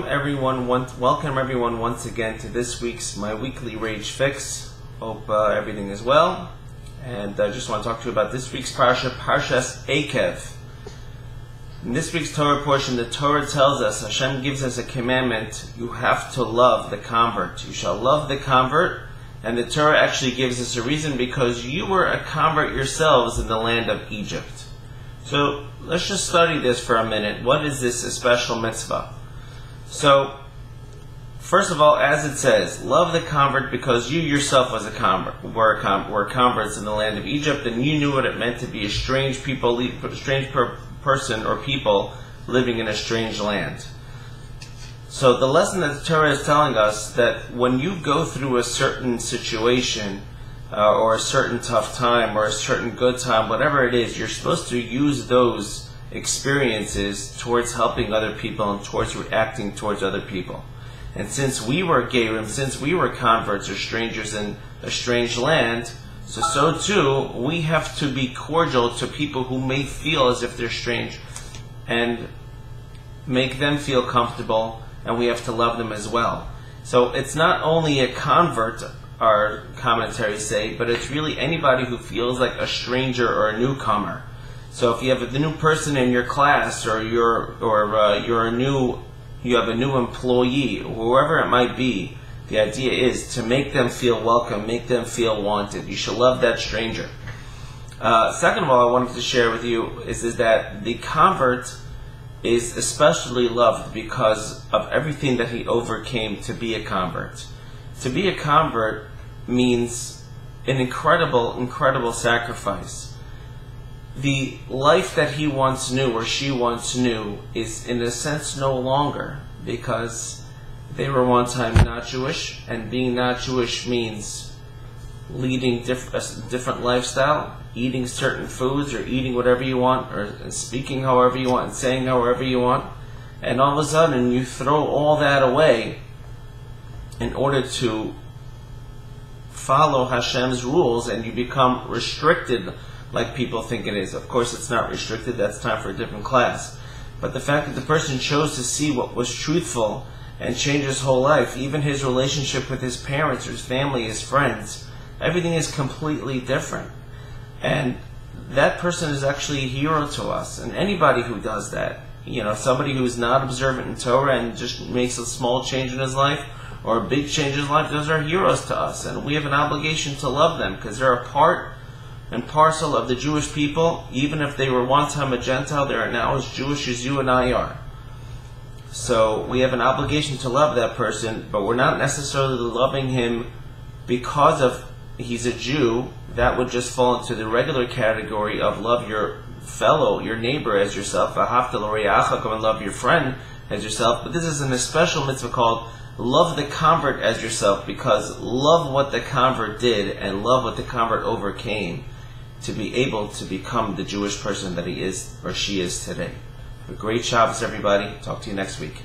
Welcome everyone once again to this week's My Weekly Rage Fix. Hope everything is well. And I just want to talk to you about this week's Parshas Eikev. In this week's Torah portion, the Torah tells us, Hashem gives us a commandment: you have to love the convert. You shall love the convert. And the Torah actually gives us a reason, because you were a convert yourselves in the land of Egypt. So let's just study this for a minute. What is this a special mitzvah? So, first of all, as it says, love the convert because you yourself was a convert, were converts in the land of Egypt, and you knew what it meant to be a strange person or people living in a strange land. So the lesson that the Torah is telling us, that when you go through a certain situation, or a certain tough time, or a certain good time, whatever it is, you're supposed to use those experiences towards helping other people and towards reacting towards other people. And since we were Gerim, since we were converts or strangers in a strange land, so too we have to be cordial to people who may feel as if they're strange, and make them feel comfortable, and we have to love them as well. So it's not only a convert, our commentaries say, but it's really anybody who feels like a stranger or a newcomer. So if you have a new person in your class, or you have a new employee, whoever it might be, the idea is to make them feel welcome, make them feel wanted. You should love that stranger. Second of all, I wanted to share with you is that the convert is especially loved because of everything that he overcame to be a convert. To be a convert means an incredible sacrifice. The life that he once knew, or she once knew, is in a sense no longer, because they were one time not Jewish, and being not Jewish means leading a different lifestyle, eating certain foods, or eating whatever you want, or speaking however you want, and saying however you want, and all of a sudden you throw all that away in order to follow Hashem's rules, and you become restricted like people think it is. Of course it's not restricted, that's time for a different class. But the fact that the person chose to see what was truthful and change his whole life, even his relationship with his parents, his family, his friends, everything is completely different. And that person is actually a hero to us. And anybody who does that, somebody who's not observant in Torah and just makes a small change in his life, or a big change in his life, those are heroes to us. And we have an obligation to love them, because they're a part and parcel of the Jewish people. Even if they were one time a Gentile, they are now as Jewish as you and I are. So we have an obligation to love that person, but we're not necessarily loving him because of he's a Jew. That would just fall into the regular category of love your neighbor as yourself, and love your friend as yourself. But this is a special mitzvah called love the convert as yourself, because love what the convert did and love what the convert overcame to be able to become the Jewish person that he is or she is today. Have a great Shabbos, everybody. Talk to you next week.